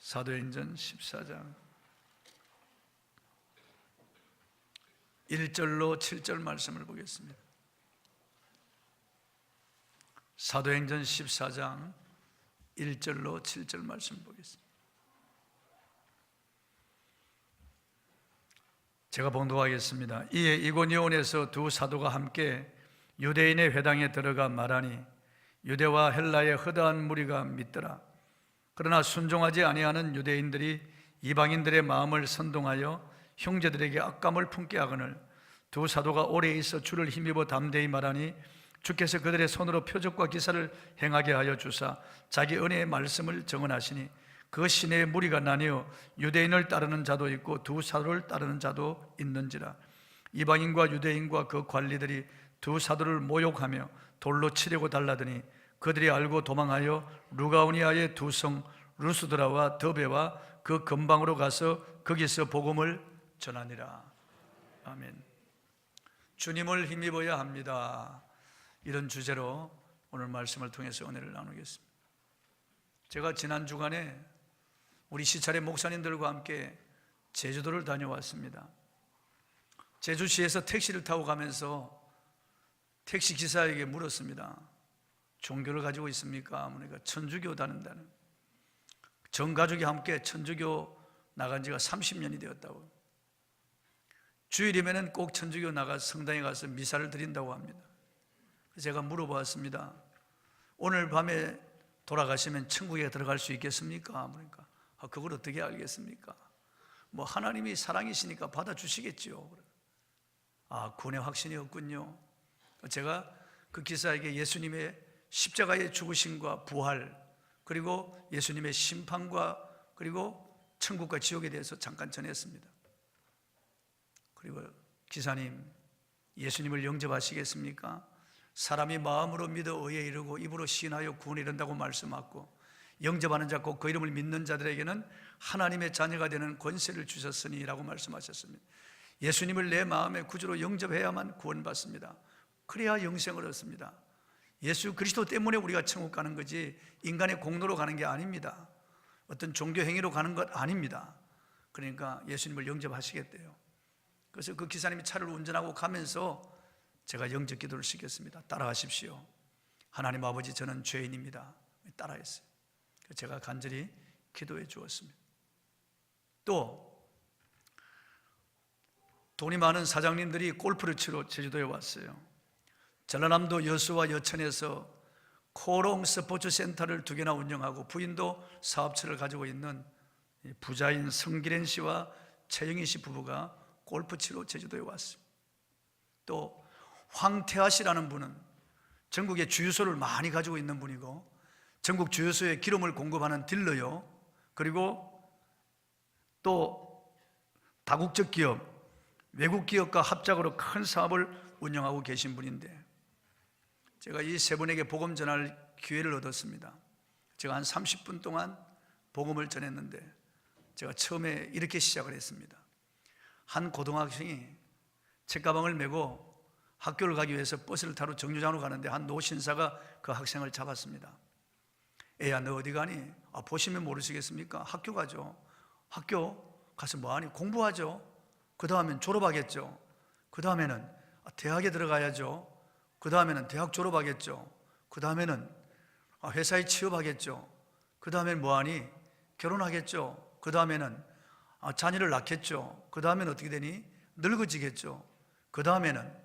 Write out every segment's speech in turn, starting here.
사도행전 14장 1절로 7절 말씀을 보겠습니다. 사도행전 14장 1절로 7절 말씀 보겠습니다. 제가 봉독하겠습니다. 이에 이고니온에서 두 사도가 함께 유대인의 회당에 들어가 말하니 유대와 헬라의 허다한 무리가 믿더라. 그러나 순종하지 아니하는 유대인들이 이방인들의 마음을 선동하여 형제들에게 악감을 품게 하거늘 두 사도가 오래 있어 주를 힘입어 담대히 말하니 주께서 그들의 손으로 표적과 기사를 행하게 하여 주사 자기 은혜의 말씀을 정언하시니 그 시내에 무리가 나뉘어 유대인을 따르는 자도 있고 두 사도를 따르는 자도 있는지라. 이방인과 유대인과 그 관리들이 두 사도를 모욕하며 돌로 치려고 달라더니 그들이 알고 도망하여 루가오니아의 두 성 루스드라와 더베와 그 근방으로 가서 거기서 복음을 전하니라. 아멘. 주님을 힘입어야 합니다. 이런 주제로 오늘 말씀을 통해서 은혜를 나누겠습니다. 제가 지난 주간에 우리 시찰의 목사님들과 함께 제주도를 다녀왔습니다. 제주시에서 택시를 타고 가면서 택시 기사에게 물었습니다. 종교를 가지고 있습니까? 그러니까 천주교 다닌다는, 전 가족이 함께 천주교 나간 지가 30년이 되었다고. 주일이면 꼭 천주교 나가 성당에 가서 미사를 드린다고 합니다. 제가 물어보았습니다. 오늘 밤에 돌아가시면 천국에 들어갈 수 있겠습니까? 그러니까 그걸 어떻게 알겠습니까? 뭐 하나님이 사랑이시니까 받아주시겠지요. 구원의 확신이 없군요. 제가 그 기사에게 예수님의 십자가의 죽으심과 부활, 그리고 예수님의 심판과 그리고 천국과 지옥에 대해서 잠깐 전했습니다. 그리고 기사님, 예수님을 영접하시겠습니까? 사람이 마음으로 믿어 의에 이르고 입으로 시인하여 구원에 이른다고 말씀하고 영접하는 자 곧 그 이름을 믿는 자들에게는 하나님의 자녀가 되는 권세를 주셨으니 라고 말씀하셨습니다. 예수님을 내 마음의 구주로 영접해야만 구원받습니다. 그래야 영생을 얻습니다. 예수 그리스도 때문에 우리가 천국 가는 거지 인간의 공로로 가는 게 아닙니다. 어떤 종교 행위로 가는 것 아닙니다. 그러니까 예수님을 영접하시겠대요. 그래서 그 기사님이 차를 운전하고 가면서 제가 영접 기도를 시켰습니다. 따라하십시오. 하나님 아버지, 저는 죄인입니다. 따라했어요. 제가 간절히 기도해 주었습니다. 또 돈이 많은 사장님들이 골프를 치러 제주도에 왔어요. 전라남도 여수와 여천에서 코롱 스포츠 센터를 2개나 운영하고 부인도 사업체를 가지고 있는 부자인 성기렌 씨와 최영희 씨 부부가 골프 치러 제주도에 왔습니다. 또 황태하 씨라는 분은 전국에 주유소를 많이 가지고 있는 분이고 전국 주유소에 기름을 공급하는 딜러요. 그리고 또 다국적 기업, 외국 기업과 합작으로 큰 사업을 운영하고 계신 분인데 제가 이 세 분에게 복음 전할 기회를 얻었습니다. 제가 한 30분 동안 복음을 전했는데 제가 처음에 이렇게 시작을 했습니다. 한 고등학생이 책가방을 메고 학교를 가기 위해서 버스를 타러 정류장으로 가는데 한 노신사가 그 학생을 잡았습니다. 애야, 너 어디 가니? 보시면 모르시겠습니까? 학교 가죠. 학교 가서 뭐하니? 공부하죠. 그 다음엔 졸업하겠죠. 그 다음에는 대학에 들어가야죠. 그 다음에는 대학 졸업하겠죠. 그 다음에는 회사에 취업하겠죠. 그 다음엔 뭐하니? 결혼하겠죠. 그 다음에는 자녀를 낳겠죠. 그 다음에는 어떻게 되니? 늙어지겠죠. 그 다음에는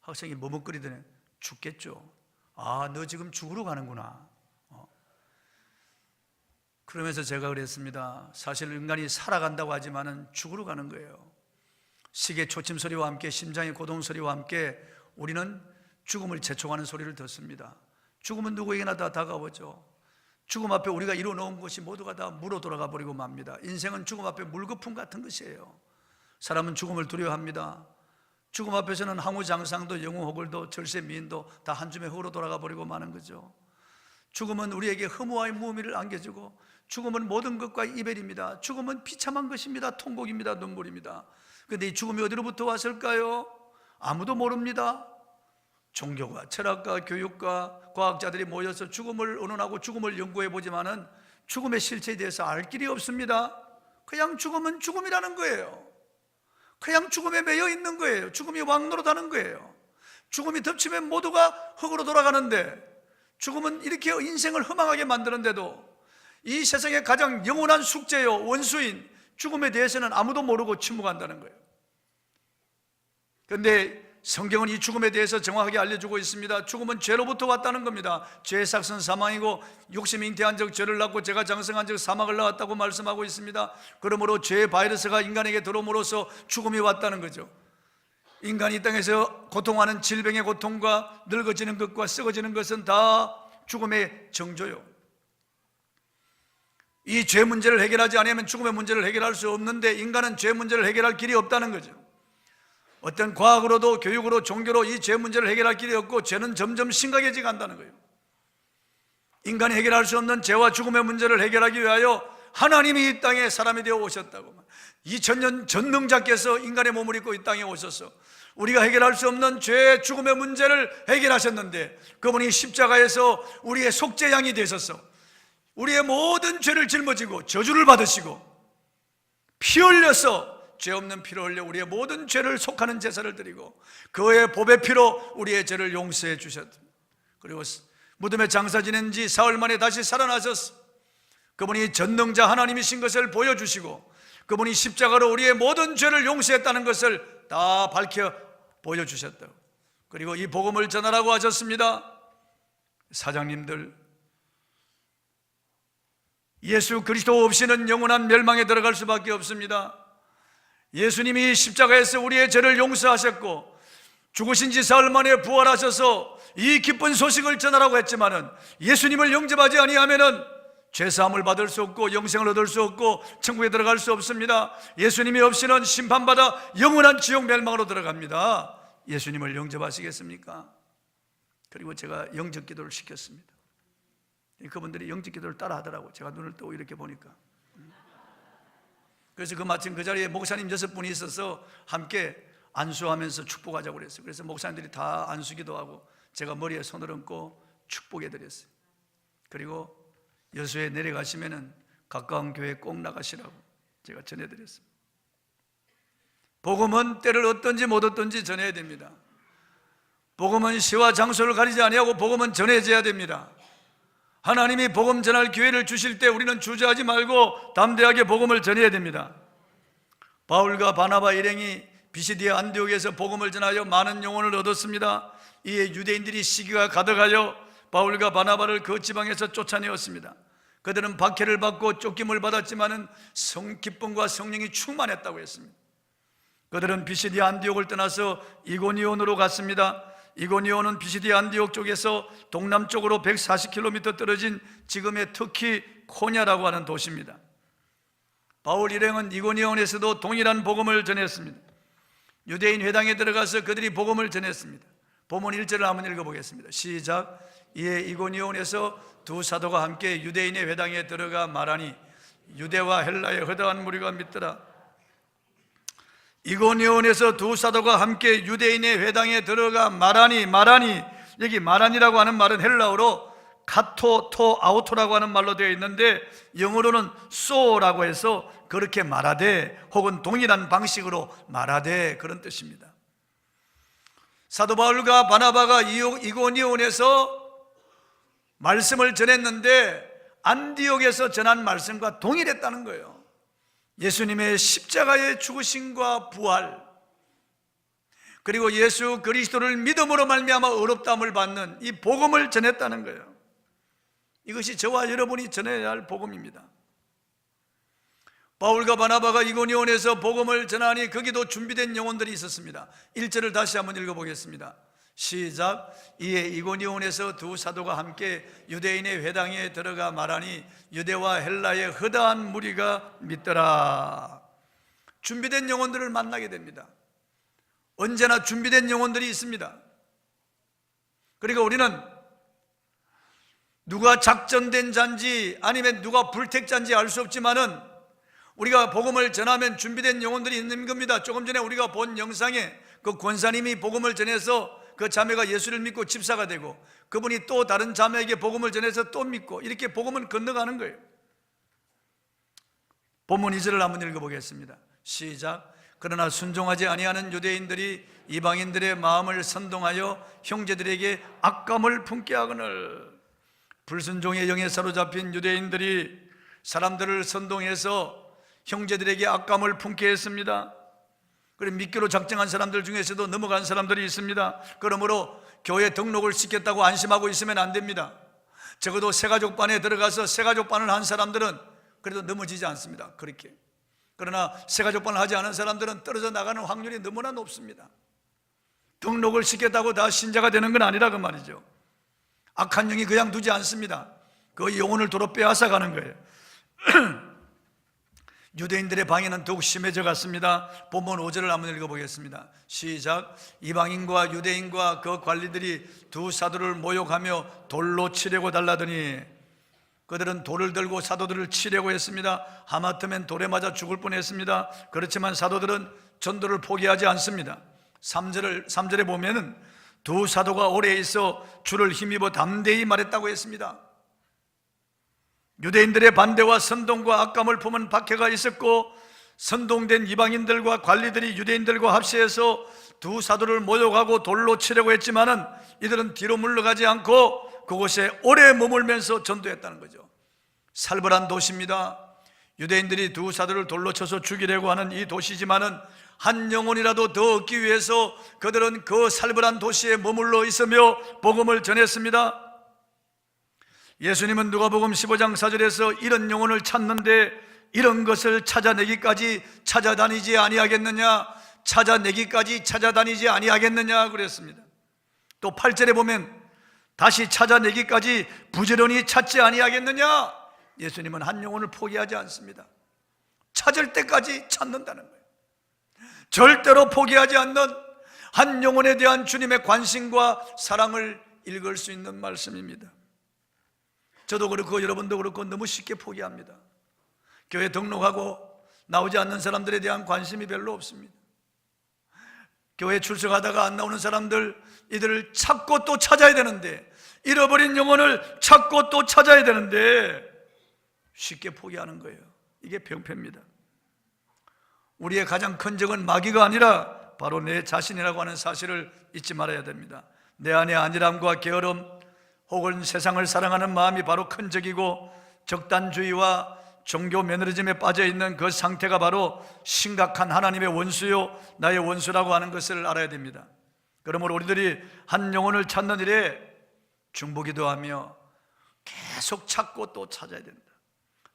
학생이 머뭇거리더니 죽겠죠. 너 지금 죽으러 가는구나. 그러면서 제가 그랬습니다. 사실 인간이 살아간다고 하지만은 죽으러 가는 거예요. 시계 초침 소리와 함께 심장의 고동 소리와 함께 우리는 죽음을 재촉하는 소리를 듣습니다. 죽음은 누구에게나 다 다가오죠. 죽음 앞에 우리가 이뤄놓은 것이 모두가 다 물어 돌아가 버리고 맙니다. 인생은 죽음 앞에 물거품 같은 것이에요. 사람은 죽음을 두려워합니다. 죽음 앞에서는 항우장상도 영웅호걸도 절세미인도 다 한 줌의 흙으로 돌아가 버리고 마는 거죠. 죽음은 우리에게 허무와의 무의미를 안겨주고 죽음은 모든 것과 이별입니다. 죽음은 비참한 것입니다. 통곡입니다. 눈물입니다. 그런데 이 죽음이 어디로부터 왔을까요? 아무도 모릅니다. 종교가, 철학가, 교육가, 과학자들이 모여서 죽음을 의논하고 죽음을 연구해 보지만은 죽음의 실체에 대해서 알 길이 없습니다. 그냥 죽음은 죽음이라는 거예요. 그냥 죽음에 매여 있는 거예요. 죽음이 왕노릇하는 거예요. 죽음이 덮치면 모두가 흙으로 돌아가는데, 죽음은 이렇게 인생을 험악하게 만드는데도 이 세상의 가장 영원한 숙제요, 원수인 죽음에 대해서는 아무도 모르고 침묵한다는 거예요. 그런데 성경은 이 죽음에 대해서 정확하게 알려주고 있습니다. 죽음은 죄로부터 왔다는 겁니다. 죄의 삭은 사망이고 욕심이 잉태한 적 죄를 낳고 죄가 장성한 적 사망을 낳았다고 말씀하고 있습니다. 그러므로 죄의 바이러스가 인간에게 들어옴으로써 죽음이 왔다는 거죠. 인간이 이 땅에서 고통하는 질병의 고통과 늙어지는 것과 썩어지는 것은 다 죽음의 정조요. 이 죄 문제를 해결하지 않으면 죽음의 문제를 해결할 수 없는데, 인간은 죄 문제를 해결할 길이 없다는 거죠. 어떤 과학으로도 교육으로 종교로 이 죄 문제를 해결할 길이 없고, 죄는 점점 심각해져 간다는 거예요. 인간이 해결할 수 없는 죄와 죽음의 문제를 해결하기 위하여 하나님이 이 땅에 사람이 되어 오셨다고. 2000년 전능자께서 인간의 몸을 입고 이 땅에 오셔서 우리가 해결할 수 없는 죄, 죽음의 문제를 해결하셨는데, 그분이 십자가에서 우리의 속죄양이 되셔서 우리의 모든 죄를 짊어지고 저주를 받으시고 피 흘려서, 죄 없는 피를 흘려 우리의 모든 죄를 속하는 제사를 드리고 그의 보배 피로 우리의 죄를 용서해 주셨습니다. 그리고 무덤에 장사 지낸 지 사흘 만에 다시 살아나셔서 그분이 전능자 하나님이신 것을 보여주시고, 그분이 십자가로 우리의 모든 죄를 용서했다는 것을 다 밝혀 보여주셨다고. 그리고 이 복음을 전하라고 하셨습니다. 사장님들, 예수 그리스도 없이는 영원한 멸망에 들어갈 수밖에 없습니다. 예수님이 십자가에서 우리의 죄를 용서하셨고 죽으신 지 사흘 만에 부활하셔서 이 기쁜 소식을 전하라고 했지만은, 예수님을 영접하지 아니하면은 죄사함을 받을 수 없고 영생을 얻을 수 없고 천국에 들어갈 수 없습니다. 예수님이 없이는 심판받아 영원한 지옥 멸망으로 들어갑니다. 예수님을 영접하시겠습니까? 그리고 제가 영접 기도를 시켰습니다. 그분들이 영접 기도를 따라 하더라고요. 제가 눈을 뜨고 이렇게 보니까. 그래서 마침 그 자리에 목사님 6분이 있어서 함께 안수하면서 축복하자고 그랬어요. 그래서 목사님들이 다 안수 기도하고 제가 머리에 손을 얹고 축복해 드렸어요. 그리고 여수에 내려가시면은 가까운 교회에 꼭 나가시라고 제가 전해드렸습니다. 복음은 때를 얻든지 못 얻든지 전해야 됩니다. 복음은 시와 장소를 가리지 아니하고 복음은 전해져야 됩니다. 하나님이 복음 전할 기회를 주실 때 우리는 주저하지 말고 담대하게 복음을 전해야 됩니다. 바울과 바나바 일행이 비시디아 안디옥에서 복음을 전하여 많은 영혼을 얻었습니다. 이에 유대인들이 시기가 가득하여 바울과 바나바를 그 지방에서 쫓아내었습니다. 그들은 박해를 받고 쫓김을 받았지만은 기쁨과 성령이 충만했다고 했습니다. 그들은 비시디아 안디옥을 떠나서 이고니온으로 갔습니다. 이고니온은 비시디아 안디옥 쪽에서 동남쪽으로 140km 떨어진 지금의 터키 코냐라고 하는 도시입니다. 바울 일행은 이고니온에서도 동일한 복음을 전했습니다. 유대인 회당에 들어가서 그들이 복음을 전했습니다. 본문 1절을 한번 읽어보겠습니다. 시작. 이에 이고니온에서 두 사도가 함께 유대인의 회당에 들어가 말하니 유대와 헬라의 허다한 무리가 믿더라. 이고니온에서 두 사도가 함께 유대인의 회당에 들어가 말하니, 여기 말하니라고 하는 말은 헬라어로 카토, 토, 아우토라고 하는 말로 되어 있는데 영어로는 so라고 해서 그렇게 말하되, 혹은 동일한 방식으로 말하되, 그런 뜻입니다. 사도 바울과 바나바가 이고니온에서 말씀을 전했는데 안디옥에서 전한 말씀과 동일했다는 거예요. 예수님의 십자가의 죽으심과 부활, 그리고 예수 그리스도를 믿음으로 말미암아 의롭다함을 받는 이 복음을 전했다는 거예요. 이것이 저와 여러분이 전해야 할 복음입니다. 바울과 바나바가 이고니온에서 복음을 전하니 거기도 준비된 영혼들이 있었습니다. 1절을 다시 한번 읽어보겠습니다. 시작. 이에 이고니온에서 두 사도가 함께 유대인의 회당에 들어가 말하니 유대와 헬라의 허다한 무리가 믿더라. 준비된 영혼들을 만나게 됩니다. 언제나 준비된 영혼들이 있습니다. 그리고 우리는 누가 작전된 자인지 아니면 누가 불택자인지 알 수 없지만은 우리가 복음을 전하면 준비된 영혼들이 있는 겁니다. 조금 전에 우리가 본 영상에 그 권사님이 복음을 전해서 그 자매가 예수를 믿고 집사가 되고, 그분이 또 다른 자매에게 복음을 전해서 또 믿고, 이렇게 복음은 건너가는 거예요. 본문 2절을 한번 읽어보겠습니다. 시작. 그러나 순종하지 아니하는 유대인들이 이방인들의 마음을 선동하여 형제들에게 악감을 품게 하거늘. 불순종의 영에 사로잡힌 유대인들이 사람들을 선동해서 형제들에게 악감을 품게 했습니다. 그리고 믿기로 작정한 사람들 중에서도 넘어간 사람들이 있습니다. 그러므로 교회 등록을 시켰다고 안심하고 있으면 안 됩니다. 적어도 새가족반에 들어가서 새가족반을 한 사람들은 그래도 넘어지지 않습니다. 그렇게. 그러나 새가족반을 하지 않은 사람들은 떨어져 나가는 확률이 너무나 높습니다. 등록을 시켰다고 다 신자가 되는 건 아니라 그 말이죠. 악한 영이 그냥 두지 않습니다. 그 영혼을 도로 빼앗아가는 거예요. 유대인들의 방해는 더욱 심해져 갔습니다. 본문 5절을 한번 읽어보겠습니다. 시작. 이방인과 유대인과 그 관리들이 두 사도를 모욕하며 돌로 치려고 달라더니, 그들은 돌을 들고 사도들을 치려고 했습니다. 하마터면 돌에 맞아 죽을 뻔했습니다. 그렇지만 사도들은 전도를 포기하지 않습니다. 3절에 보면은 두 사도가 오래 있어 주를 힘입어 담대히 말했다고 했습니다. 유대인들의 반대와 선동과 악감을 품은 박해가 있었고, 선동된 이방인들과 관리들이 유대인들과 합세해서 두 사도를 모욕하고 돌로 치려고 했지만은 이들은 뒤로 물러가지 않고 그곳에 오래 머물면서 전도했다는 거죠. 살벌한 도시입니다. 유대인들이 두 사도를 돌로 쳐서 죽이려고 하는 이 도시지만은 한 영혼이라도 더 얻기 위해서 그들은 그 살벌한 도시에 머물러 있으며 복음을 전했습니다. 예수님은 누가복음 15장 4절에서 이런 영혼을 찾는데 이런 것을 찾아내기까지 찾아다니지 아니하겠느냐, 찾아내기까지 찾아다니지 아니하겠느냐 그랬습니다. 또 8절에 보면 다시 찾아내기까지 부지런히 찾지 아니하겠느냐. 예수님은 한 영혼을 포기하지 않습니다. 찾을 때까지 찾는다는 거예요. 절대로 포기하지 않는 한 영혼에 대한 주님의 관심과 사랑을 읽을 수 있는 말씀입니다. 저도 그렇고 여러분도 그렇고 너무 쉽게 포기합니다. 교회 등록하고 나오지 않는 사람들에 대한 관심이 별로 없습니다. 교회 출석하다가 안 나오는 사람들, 이들을 찾고 또 찾아야 되는데, 잃어버린 영혼을 찾고 또 찾아야 되는데 쉽게 포기하는 거예요. 이게 병폐입니다. 우리의 가장 큰 적은 마귀가 아니라 바로 내 자신이라고 하는 사실을 잊지 말아야 됩니다. 내 안의 안일함과 게으름 혹은 세상을 사랑하는 마음이 바로 큰 적이고, 적단주의와 종교 매너리즘에 빠져있는 그 상태가 바로 심각한 하나님의 원수요 나의 원수라고 하는 것을 알아야 됩니다. 그러므로 우리들이 한 영혼을 찾는 일에 중보기도하며 계속 찾고 또 찾아야 된다.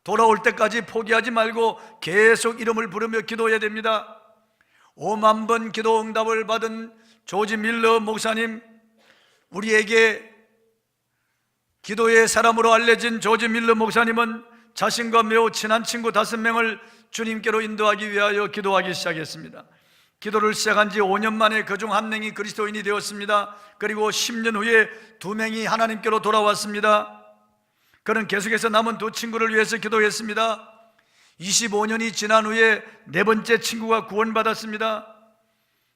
돌아올 때까지 포기하지 말고 계속 이름을 부르며 기도해야 됩니다. 5만 번 기도 응답을 받은 조지 밀러 목사님, 우리에게 기도의 사람으로 알려진 조지 밀러 목사님은 자신과 매우 친한 친구 5명을 주님께로 인도하기 위하여 기도하기 시작했습니다. 기도를 시작한 지 5년 만에 그중 1명이 그리스도인이 되었습니다. 그리고 10년 후에 2명이 하나님께로 돌아왔습니다. 그는 계속해서 남은 2 친구를 위해서 기도했습니다. 25년이 지난 후에 4번째 친구가 구원받았습니다.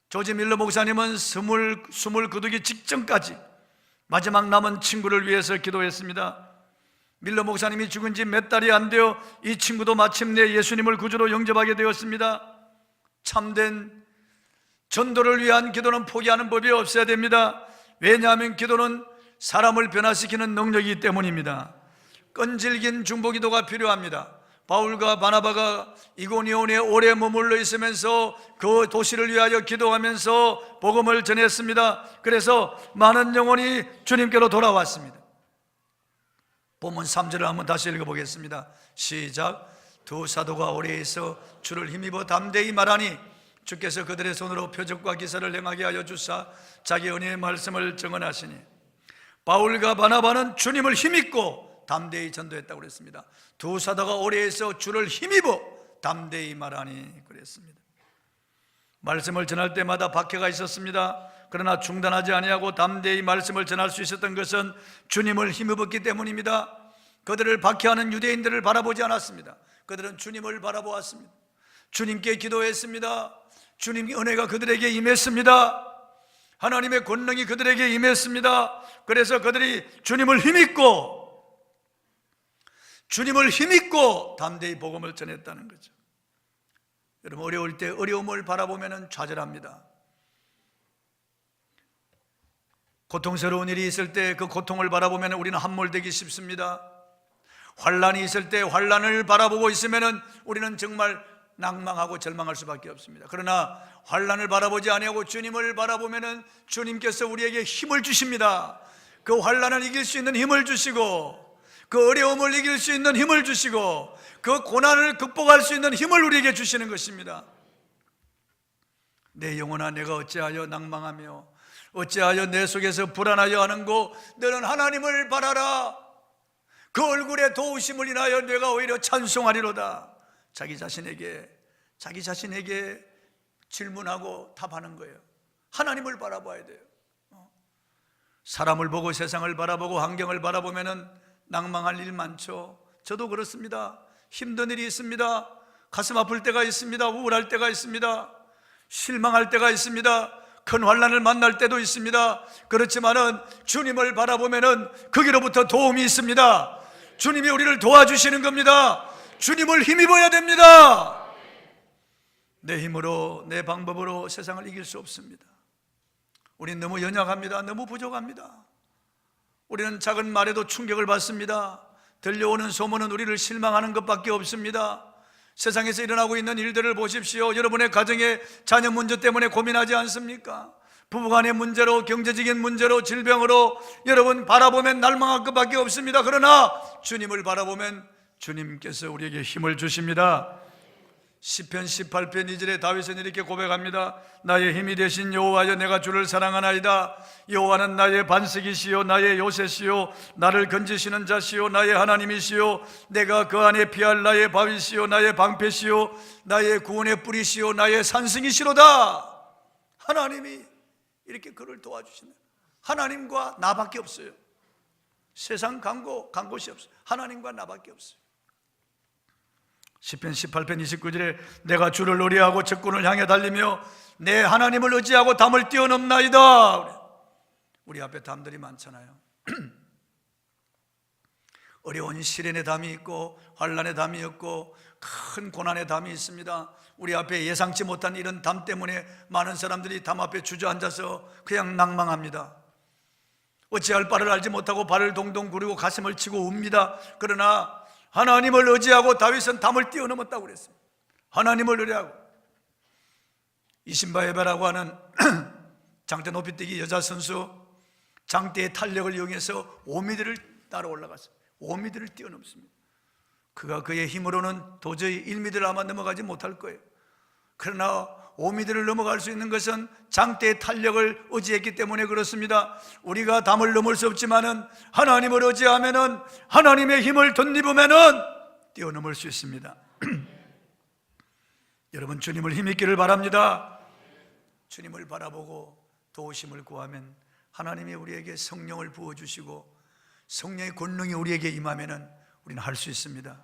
조지 밀러 목사님은 숨을 거두기 직전까지 마지막 남은 친구를 위해서 기도했습니다. 밀러 목사님이 죽은 지 몇 달이 안 되어 이 친구도 마침내 예수님을 구주로 영접하게 되었습니다. 참된 전도를 위한 기도는 포기하는 법이 없어야 됩니다. 왜냐하면 기도는 사람을 변화시키는 능력이기 때문입니다. 끈질긴 중보기도가 필요합니다. 바울과 바나바가 이고니온에 오래 머물러 있으면서 그 도시를 위하여 기도하면서 복음을 전했습니다. 그래서 많은 영혼이 주님께로 돌아왔습니다. 본문 3절을 한번 다시 읽어보겠습니다. 시작. 두 사도가 오래 있어 주를 힘입어 담대히 말하니 주께서 그들의 손으로 표적과 기사를 행하게 하여 주사 자기 은혜의 말씀을 증언하시니, 바울과 바나바는 주님을 힘입고 담대히 전도했다고 그랬습니다. 두 사도가 오래 있어 주를 힘입어 담대히 말하니 그랬습니다. 말씀을 전할 때마다 박해가 있었습니다. 그러나 중단하지 아니하고 담대히 말씀을 전할 수 있었던 것은 주님을 힘입었기 때문입니다. 그들을 박해하는 유대인들을 바라보지 않았습니다. 그들은 주님을 바라보았습니다. 주님께 기도했습니다. 주님의 은혜가 그들에게 임했습니다. 하나님의 권능이 그들에게 임했습니다. 그래서 그들이 주님을 힘입고 주님을 힘입고 담대히 복음을 전했다는 거죠. 여러분, 어려울 때 어려움을 바라보면 좌절합니다. 고통스러운 일이 있을 때 그 고통을 바라보면 우리는 함몰되기 쉽습니다. 환난이 있을 때 환난을 바라보고 있으면 우리는 정말 낭망하고 절망할 수밖에 없습니다. 그러나 환난을 바라보지 아니하고 주님을 바라보면 주님께서 우리에게 힘을 주십니다. 그 환난을 이길 수 있는 힘을 주시고, 그 어려움을 이길 수 있는 힘을 주시고, 그 고난을 극복할 수 있는 힘을 우리에게 주시는 것입니다. 내 영혼아, 내가 어찌하여 낭망하며 어찌하여 내 속에서 불안하여 하는고, 너는 하나님을 바라라. 그 얼굴에 도우심을 인하여 내가 오히려 찬송하리로다. 자기 자신에게 질문하고 답하는 거예요. 하나님을 바라봐야 돼요. 사람을 보고 세상을 바라보고 환경을 바라보면 낭망할 일 많죠. 저도 그렇습니다. 힘든 일이 있습니다. 가슴 아플 때가 있습니다. 우울할 때가 있습니다. 실망할 때가 있습니다. 큰 환난을 만날 때도 있습니다. 그렇지만은 주님을 바라보면은 거기로부터 도움이 있습니다. 주님이 우리를 도와주시는 겁니다. 주님을 힘입어야 됩니다. 내 힘으로, 내 방법으로 세상을 이길 수 없습니다. 우리는 너무 연약합니다. 너무 부족합니다. 우리는 작은 말에도 충격을 받습니다. 들려오는 소문은 우리를 실망하는 것밖에 없습니다. 세상에서 일어나고 있는 일들을 보십시오. 여러분의 가정의 자녀 문제 때문에 고민하지 않습니까? 부부간의 문제로, 경제적인 문제로, 질병으로 여러분 바라보면 날망할 것밖에 없습니다. 그러나 주님을 바라보면 주님께서 우리에게 힘을 주십니다. 시편 18편 2절에 다윗은 이렇게 고백합니다. 나의 힘이 되신 여호와여, 내가 주를 사랑하나이다. 여호와는 나의 반석이시요 나의 요새시요 나를 건지시는 자시요 나의 하나님이시요 내가 그 안에 피할 나의 바위시요 나의 방패시요 나의 구원의 뿌리시요 나의 산승이시로다. 하나님이 이렇게 그를 도와주시네. 하나님과 나밖에 없어요. 세상 간 곳이 없어요. 하나님과 나밖에 없어요. 시편 18편 29절에 내가 주를 의뢰하고 적군을 향해 달리며 내 하나님을 의지하고 담을 뛰어넘나이다. 우리 앞에 담들이 많잖아요. 어려운 시련의 담이 있고 환난의 담이 있고 큰 고난의 담이 있습니다. 우리 앞에 예상치 못한 이런 담 때문에 많은 사람들이 담 앞에 주저앉아서 그냥 낭망합니다. 어찌할 바를 알지 못하고 발을 동동 구르고 가슴을 치고 웁니다. 그러나 하나님을 의지하고 다윗은 담을 뛰어넘었다고 그랬어요. 하나님을 의뢰하고. 이신바에바라고 하는 장대 높이뛰기 여자 선수, 장대의 탄력을 이용해서 5m를 따라 올라갔어요. 5m를 뛰어넘습니다. 그의 힘으로는 도저히 1m를 아마 넘어가지 못할 거예요. 그러나 5m를 넘어갈 수 있는 것은 장대의 탄력을 의지했기 때문에 그렇습니다. 우리가 담을 넘을 수 없지만은 하나님을 의지하면은, 하나님의 힘을 덧입으면은 뛰어넘을 수 있습니다. 여러분, 주님을 힘입기를 바랍니다. 주님을 바라보고 도우심을 구하면 하나님이 우리에게 성령을 부어주시고 성령의 권능이 우리에게 임하면은 우리는 할 수 있습니다.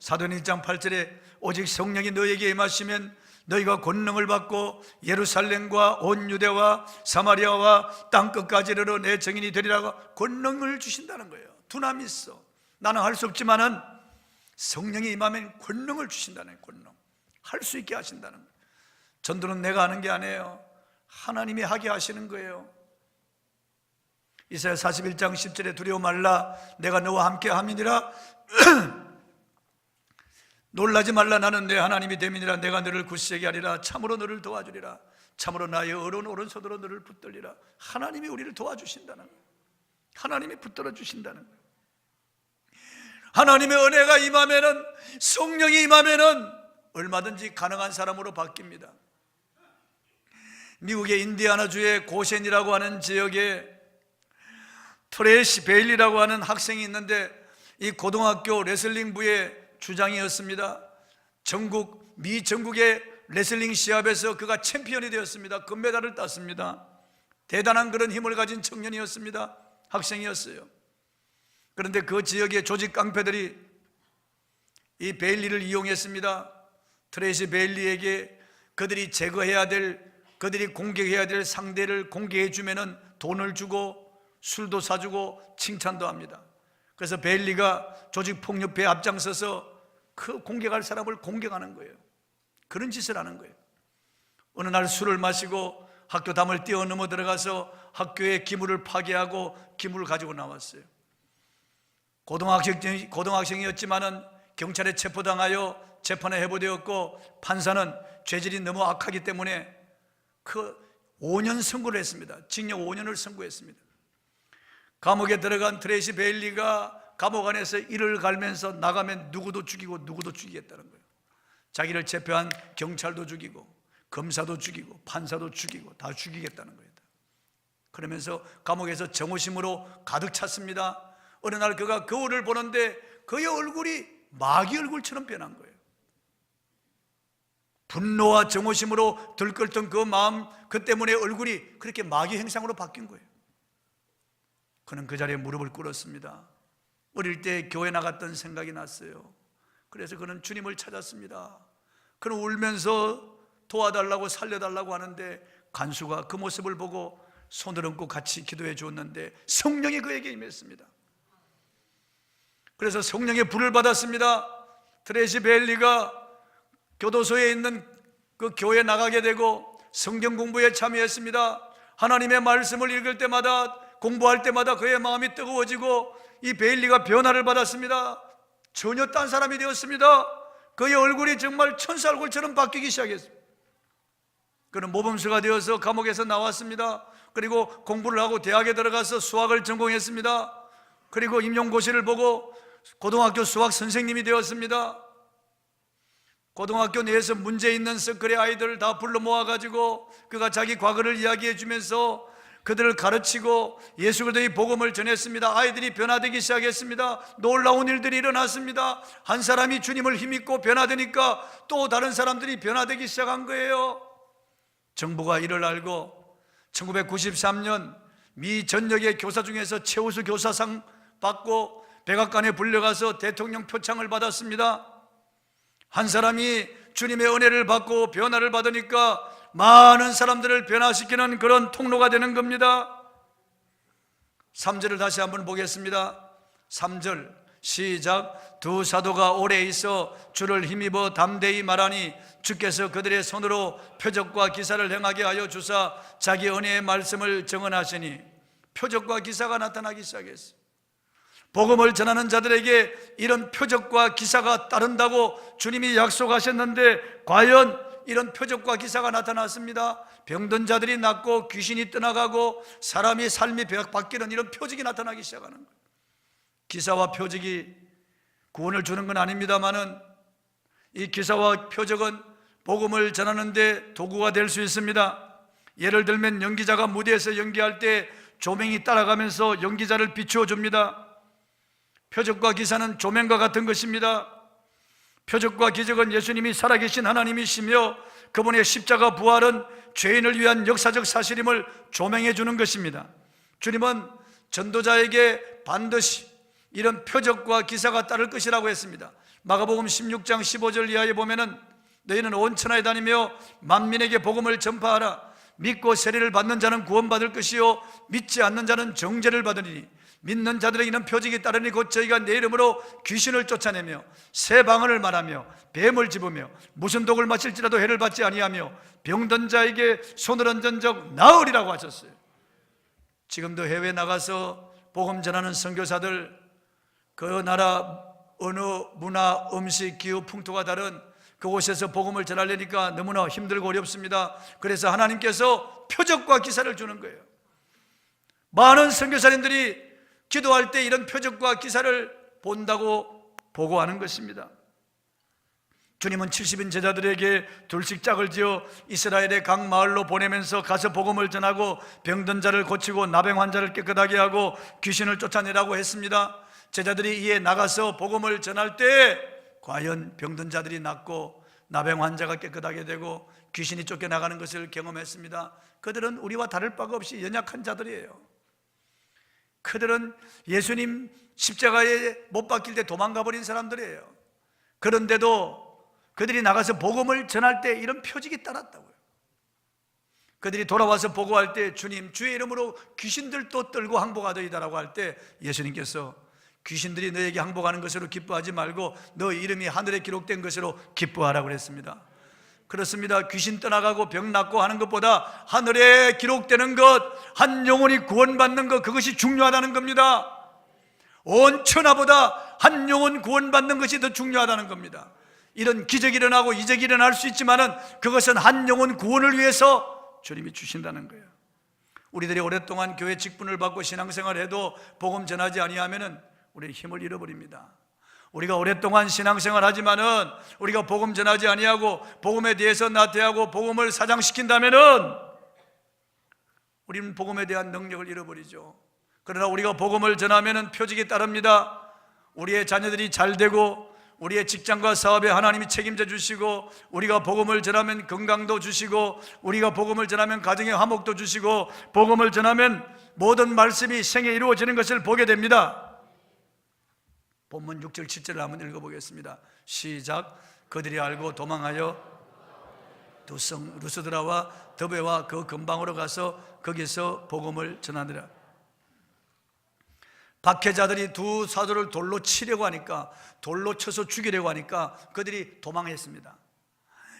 사도행 1장 8절에 오직 성령이 너에게 임하시면 너희가 권능을 받고 예루살렘과 온 유대와 사마리아와 땅끝까지 이르러 내 증인이 되리라고 권능을 주신다는 거예요. 두나미 있어. 나는 할 수 없지만은 성령이 임하면 권능을 주신다는 거예요. 권능. 할 수 있게 하신다는 거예요. 전도는 내가 하는 게 아니에요. 하나님이 하게 하시는 거예요. 이사야 41장 10절에 두려워 말라 내가 너와 함께 함이니라. 놀라지 말라 나는 내 하나님이 됨이니라. 내가 너를 굳세게 하리라. 참으로 너를 도와주리라. 참으로 나의 오른손으로 너를 붙들리라. 하나님이 우리를 도와주신다는 거예요. 하나님이 붙들어 주신다는 거예요. 하나님의 은혜가 임하면은, 성령이 임하면은 얼마든지 가능한 사람으로 바뀝니다. 미국의 인디아나주의 고센이라고 하는 지역에 트레이시 베일리라고 하는 학생이 있는데 이 고등학교 레슬링부의 주장이었습니다. 미 전국의 레슬링 시합에서 그가 챔피언이 되었습니다. 금메달을 땄습니다. 대단한 그런 힘을 가진 청년이었습니다. 학생이었어요. 그런데 그 지역의 조직 깡패들이 이 베일리를 이용했습니다. 트레이시 베일리에게 그들이 제거해야 될, 그들이 공격해야 될 상대를 공개해 주면은 돈을 주고 술도 사주고 칭찬도 합니다. 그래서 베일리가 조직폭력배에 앞장서서 그 공격할 사람을 공격하는 거예요. 그런 짓을 하는 거예요. 어느 날 술을 마시고 학교 담을 뛰어넘어 들어가서 학교의 기물을 파괴하고 기물을 가지고 나왔어요. 고등학생이었지만은 경찰에 체포당하여 재판에 회부되었고, 판사는 죄질이 너무 악하기 때문에 그 5년 선고를 했습니다. 징역 5년을 선고했습니다. 감옥에 들어간 트레이시 베일리가 감옥 안에서 이를 갈면서 나가면 누구도 죽이고 누구도 죽이겠다는 거예요. 자기를 체포한 경찰도 죽이고 검사도 죽이고 판사도 죽이고 다 죽이겠다는 거예요. 그러면서 감옥에서 정오심으로 가득 찼습니다. 어느 날 그가 거울을 보는데 그의 얼굴이 마귀 얼굴처럼 변한 거예요. 분노와 정오심으로 들끓던 그 마음, 그 때문에 얼굴이 그렇게 마귀 행상으로 바뀐 거예요. 그는 그 자리에 무릎을 꿇었습니다. 어릴 때 교회 나갔던 생각이 났어요. 그래서 그는 주님을 찾았습니다. 그는 울면서 도와달라고 살려달라고 하는데 간수가 그 모습을 보고 손을 얹고 같이 기도해 주었는데 성령이 그에게 임했습니다. 그래서 성령의 불을 받았습니다. 트레이시 베일리가 교도소에 있는 그 교회에 나가게 되고 성경 공부에 참여했습니다. 하나님의 말씀을 읽을 때마다, 공부할 때마다 그의 마음이 뜨거워지고 이 베일리가 변화를 받았습니다. 전혀 딴 사람이 되었습니다. 그의 얼굴이 정말 천사 얼굴처럼 바뀌기 시작했습니다. 그는 모범수가 되어서 감옥에서 나왔습니다. 그리고 공부를 하고 대학에 들어가서 수학을 전공했습니다. 그리고 임용고시를 보고 고등학교 수학 선생님이 되었습니다. 고등학교 내에서 문제 있는 서클의 아이들을 다 불러 모아가지고 그가 자기 과거를 이야기해 주면서 그들을 가르치고 예수 그리스도의 복음을 전했습니다. 아이들이 변화되기 시작했습니다. 놀라운 일들이 일어났습니다. 한 사람이 주님을 힘입고 변화되니까 또 다른 사람들이 변화되기 시작한 거예요. 정부가 이를 알고 1993년 미 전역의 교사 중에서 최우수 교사상 받고 백악관에 불려가서 대통령 표창을 받았습니다. 한 사람이 주님의 은혜를 받고 변화를 받으니까 많은 사람들을 변화시키는 그런 통로가 되는 겁니다. 3절을 다시 한번 보겠습니다. 3절 시작. 두 사도가 오래 있어 주를 힘입어 담대히 말하니 주께서 그들의 손으로 표적과 기사를 행하게 하여 주사 자기 은혜의 말씀을 증언하시니 표적과 기사가 나타나기 시작했어요. 복음을 전하는 자들에게 이런 표적과 기사가 따른다고 주님이 약속하셨는데 과연 이런 표적과 기사가 나타났습니다. 병든 자들이 낫고 귀신이 떠나가고 사람이 삶이 바뀌는 이런 표적이 나타나기 시작하는 거예요. 기사와 표적이 구원을 주는 건 아닙니다만은 이 기사와 표적은 복음을 전하는데 도구가 될 수 있습니다. 예를 들면 연기자가 무대에서 연기할 때 조명이 따라가면서 연기자를 비추어 줍니다. 표적과 기사는 조명과 같은 것입니다. 표적과 기적은 예수님이 살아계신 하나님이시며 그분의 십자가 부활은 죄인을 위한 역사적 사실임을 조명해 주는 것입니다. 주님은 전도자에게 반드시 이런 표적과 기사가 따를 것이라고 했습니다. 마가복음 16장 15절 이하에 보면은 너희는 온 천하에 다니며 만민에게 복음을 전파하라. 믿고 세례를 받는 자는 구원받을 것이요 믿지 않는 자는 정죄를 받으리니 믿는 자들에게는 표적이 따르니 곧 저희가 내 이름으로 귀신을 쫓아내며 새 방언을 말하며 뱀을 집으며 무슨 독을 마실지라도 해를 받지 아니하며 병든 자에게 손을 얹은 적 나으리라고 하셨어요. 지금도 해외 나가서 복음 전하는 선교사들, 그 나라 어느 문화, 음식, 기후, 풍토가 다른 그곳에서 복음을 전하려니까 너무나 힘들고 어렵습니다. 그래서 하나님께서 표적과 기사를 주는 거예요. 많은 선교사님들이 기도할 때 이런 표적과 기사를 본다고 보고하는 것입니다. 주님은 70인 제자들에게 둘씩 짝을 지어 이스라엘의 각 마을로 보내면서 가서 복음을 전하고 병든 자를 고치고 나병 환자를 깨끗하게 하고 귀신을 쫓아내라고 했습니다. 제자들이 이에 나가서 복음을 전할 때 과연 병든 자들이 낫고 나병 환자가 깨끗하게 되고 귀신이 쫓겨나가는 것을 경험했습니다. 그들은 우리와 다를 바가 없이 연약한 자들이에요. 그들은 예수님 십자가에 못 박힐 때 도망가 버린 사람들이에요. 그런데도 그들이 나가서 복음을 전할 때 이런 표적이 따랐다고요. 그들이 돌아와서 보고할 때 주님 주의 이름으로 귀신들도 떨고 항복하더이다라고 할 때 예수님께서 귀신들이 너에게 항복하는 것으로 기뻐하지 말고 너 이름이 하늘에 기록된 것으로 기뻐하라고 그랬습니다. 그렇습니다. 귀신 떠나가고 병 낫고 하는 것보다 하늘에 기록되는 것, 한 영혼이 구원받는 것, 그것이 중요하다는 겁니다. 온 천하보다 한 영혼 구원받는 것이 더 중요하다는 겁니다. 이런 기적이 일어나고 이적이 일어날 수 있지만은 그것은 한 영혼 구원을 위해서 주님이 주신다는 거예요. 우리들이 오랫동안 교회 직분을 받고 신앙생활을 해도 복음 전하지 아니하면은 우리는 힘을 잃어버립니다. 우리가 오랫동안 신앙생활 하지만은 우리가 복음 전하지 아니하고 복음에 대해서 나태하고 복음을 사장시킨다면은 우리는 복음에 대한 능력을 잃어버리죠. 그러나 우리가 복음을 전하면은 표적이 따릅니다. 우리의 자녀들이 잘 되고 우리의 직장과 사업에 하나님이 책임져 주시고, 우리가 복음을 전하면 건강도 주시고, 우리가 복음을 전하면 가정의 화목도 주시고, 복음을 전하면 모든 말씀이 생에 이루어지는 것을 보게 됩니다. 본문 6절 7절을 한번 읽어보겠습니다. 시작. 그들이 알고 도망하여 두 성 루스드라와 더베와 그 근방으로 가서 거기서 복음을 전하더라. 박해자들이 두 사도를 돌로 치려고 하니까, 돌로 쳐서 죽이려고 하니까 그들이 도망했습니다.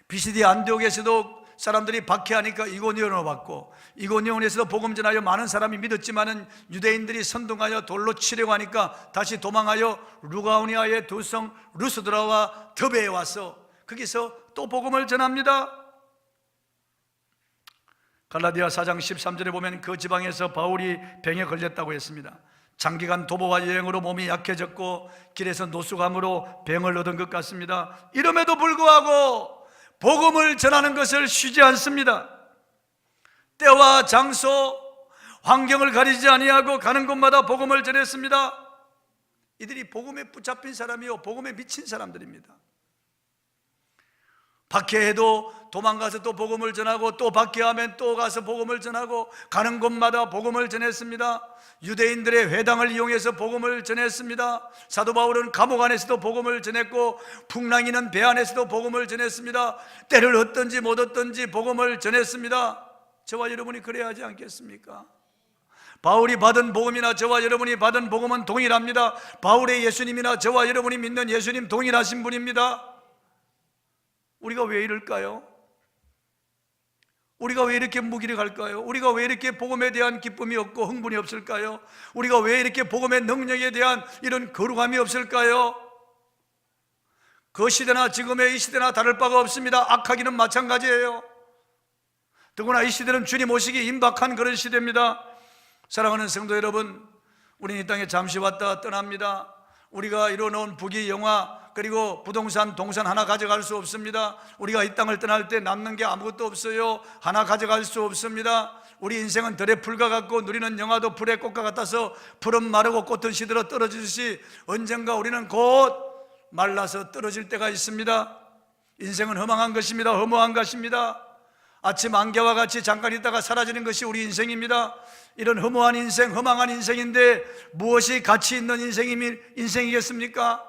비시디 안디옥에서도 사람들이 박해하니까 이고니온으로 왔고, 이고니온에서도 복음 전하여 많은 사람이 믿었지만은 유대인들이 선동하여 돌로 치려고 하니까 다시 도망하여 루가오니아의 두 성 루스드라와 더베에 와서 거기서 또 복음을 전합니다. 갈라디아 4장 13절에 보면 그 지방에서 바울이 병에 걸렸다고 했습니다. 장기간 도보와 여행으로 몸이 약해졌고 길에서 노숙함으로 병을 얻은 것 같습니다. 이름에도 불구하고 복음을 전하는 것을 쉬지 않습니다. 때와 장소, 환경을 가리지 아니하고 가는 곳마다 복음을 전했습니다. 이들이 복음에 붙잡힌 사람이요, 복음에 미친 사람들입니다. 박해해도 도망가서 또 복음을 전하고, 또 박해하면 또 가서 복음을 전하고, 가는 곳마다 복음을 전했습니다. 유대인들의 회당을 이용해서 복음을 전했습니다. 사도 바울은 감옥 안에서도 복음을 전했고, 풍랑이는 배 안에서도 복음을 전했습니다. 때를 얻든지 못 얻든지 복음을 전했습니다. 저와 여러분이 그래야 하지 않겠습니까? 바울이 받은 복음이나 저와 여러분이 받은 복음은 동일합니다. 바울의 예수님이나 저와 여러분이 믿는 예수님 동일하신 분입니다. 우리가 왜 이럴까요? 우리가 왜 이렇게 무기력할까요? 우리가 왜 이렇게 복음에 대한 기쁨이 없고 흥분이 없을까요? 우리가 왜 이렇게 복음의 능력에 대한 이런 거룩함이 없을까요? 그 시대나 지금의 이 시대나 다를 바가 없습니다. 악하기는 마찬가지예요. 더구나 이 시대는 주님 오시기 임박한 그런 시대입니다. 사랑하는 성도 여러분, 우리는 이 땅에 잠시 왔다 떠납니다. 우리가 이뤄놓은 부귀 영화 그리고 부동산, 동산 하나 가져갈 수 없습니다. 우리가 이 땅을 떠날 때 남는 게 아무것도 없어요. 하나 가져갈 수 없습니다. 우리 인생은 들의 풀과 같고 누리는 영화도 불의 꽃과 같아서 풀은 마르고 꽃은 시들어 떨어지듯이 언젠가 우리는 곧 말라서 떨어질 때가 있습니다. 인생은 허망한 것입니다. 허무한 것입니다. 아침 안개와 같이 잠깐 있다가 사라지는 것이 우리 인생입니다. 이런 허무한 인생, 허망한 인생인데 무엇이 가치 있는 인생이겠습니까?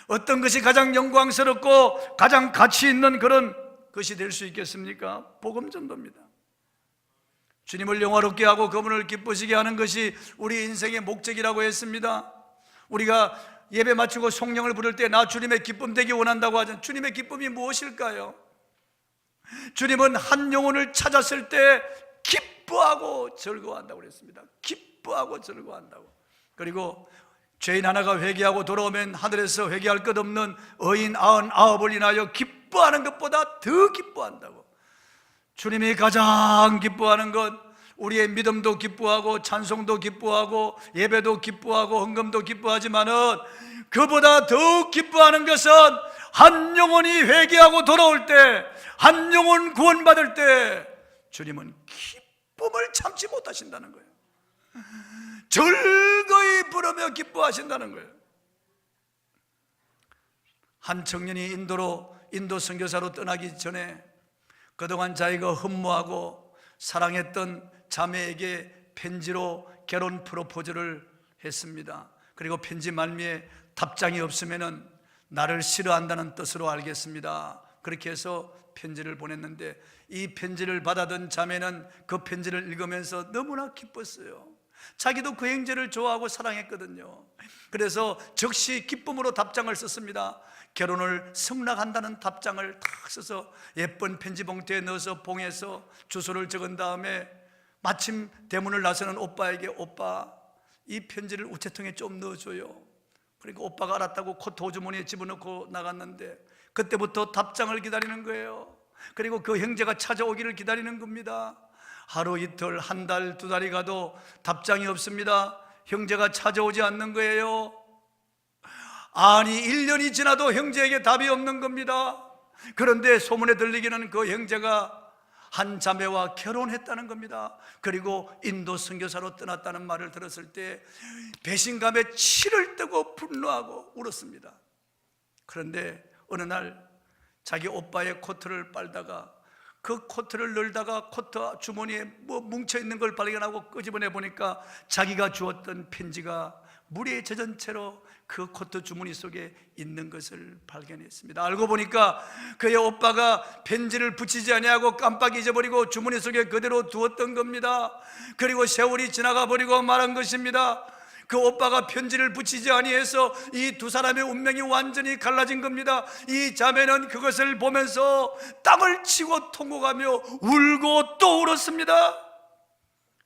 어떤 것이 가장 영광스럽고 가장 가치 있는 그런 것이 될 수 있겠습니까? 복음 전도입니다. 주님을 영화롭게 하고 그분을 기쁘시게 하는 것이 우리 인생의 목적이라고 했습니다. 우리가 예배 마치고 성령을 부를 때 나 주님의 기쁨 되기 원한다고 하죠. 주님의 기쁨이 무엇일까요? 주님은 한 영혼을 찾았을 때 기뻐하고 즐거워한다고 그랬습니다. 기뻐하고 즐거워한다고. 그리고 죄인 하나가 회개하고 돌아오면 하늘에서 회개할 것 없는 의인 99을 인하여 기뻐하는 것보다 더 기뻐한다고. 주님이 가장 기뻐하는 것, 우리의 믿음도 기뻐하고 찬송도 기뻐하고 예배도 기뻐하고 헌금도 기뻐하지만은 그보다 더욱 기뻐하는 것은 한 영혼이 회개하고 돌아올 때, 한 영혼 구원받을 때 주님은 기쁨을 참지 못하신다는 거예요. 즐거이 부르며 기뻐하신다는 거예요. 한 청년이 인도 선교사로 떠나기 전에 그동안 자기가 흠모하고 사랑했던 자매에게 편지로 결혼 프로포즈를 했습니다. 그리고 편지 말미에 답장이 없으면은 나를 싫어한다는 뜻으로 알겠습니다. 그렇게 해서 편지를 보냈는데 이 편지를 받아든 자매는 그 편지를 읽으면서 너무나 기뻤어요. 자기도 그 형제를 좋아하고 사랑했거든요. 그래서 즉시 기쁨으로 답장을 썼습니다. 결혼을 승낙한다는 답장을 탁 써서 예쁜 편지 봉투에 넣어서 봉해서 주소를 적은 다음에 마침 대문을 나서는 오빠에게, 오빠 이 편지를 우체통에 좀 넣어줘요. 그러니까 오빠가 알았다고 코트 호주머니에 집어넣고 나갔는데 그때부터 답장을 기다리는 거예요. 그리고 그 형제가 찾아오기를 기다리는 겁니다. 하루 이틀 한 달 두 달이 가도 답장이 없습니다. 형제가 찾아오지 않는 거예요. 아니 1년이 지나도 형제에게 답이 없는 겁니다. 그런데 소문에 들리기는 그 형제가 한 자매와 결혼했다는 겁니다. 그리고 인도 선교사로 떠났다는 말을 들었을 때 배신감에 치를 뜨고 분노하고 울었습니다. 그런데 어느 날 자기 오빠의 코트를 빨다가 그 코트를 널다가 코트 주머니에 뭉쳐있는 걸 발견하고 끄집어내 보니까 자기가 주었던 편지가 물에 젖은 채로 그 코트 주머니 속에 있는 것을 발견했습니다. 알고 보니까 그의 오빠가 편지를 붙이지 아니하고 깜빡 잊어버리고 주머니 속에 그대로 두었던 겁니다. 그리고 세월이 지나가 버리고 말한 것입니다. 그 오빠가 편지를 붙이지 아니해서 이 두 사람의 운명이 완전히 갈라진 겁니다. 이 자매는 그것을 보면서 땅을 치고 통곡하며 울고 또 울었습니다.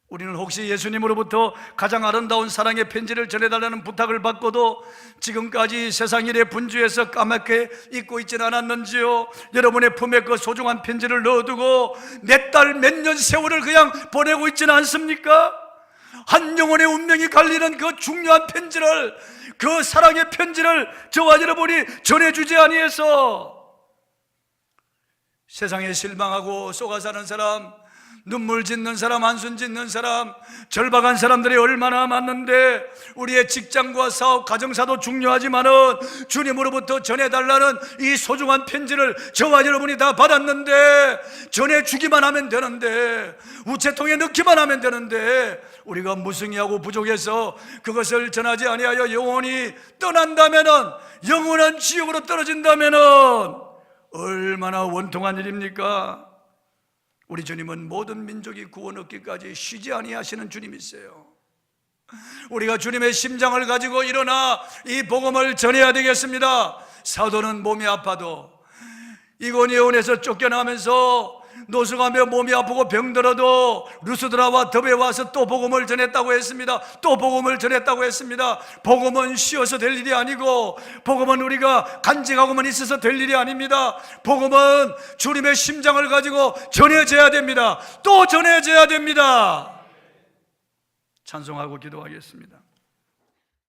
우리는 혹시 예수님으로부터 가장 아름다운 사랑의 편지를 전해달라는 부탁을 받고도 지금까지 세상 일에 분주해서 까맣게 잊고 있지는 않았는지요? 여러분의 품에 그 소중한 편지를 넣어두고 몇 달 몇 년 세월을 그냥 보내고 있지는 않습니까? 한 영혼의 운명이 갈리는 그 중요한 편지를, 그 사랑의 편지를 저와 여러분이 전해주지 아니해서 세상에 실망하고 쏘가 사는 사람, 눈물 짓는 사람, 한숨 짓는 사람, 절박한 사람들이 얼마나 많은데, 우리의 직장과 사업, 가정사도 중요하지만은 주님으로부터 전해달라는 이 소중한 편지를 저와 여러분이 다 받았는데 전해주기만 하면 되는데, 우체통에 넣기만 하면 되는데 우리가 무성의하고 부족해서 그것을 전하지 아니하여 영원히 떠난다면은, 영원한 지옥으로 떨어진다면은 얼마나 원통한 일입니까? 우리 주님은 모든 민족이 구원 얻기까지 쉬지 아니하시는 주님이세요. 우리가 주님의 심장을 가지고 일어나 이 복음을 전해야 되겠습니다. 사도는 몸이 아파도 이고니온에서 쫓겨나면서 노숙하며 몸이 아프고 병들어도 루스드라와 더베에 와서 또 복음을 전했다고 했습니다. 또 복음을 전했다고 했습니다. 복음은 쉬어서 될 일이 아니고, 복음은 우리가 간직하고만 있어서 될 일이 아닙니다. 복음은 주님의 심장을 가지고 전해져야 됩니다. 또 전해져야 됩니다. 찬송하고 기도하겠습니다.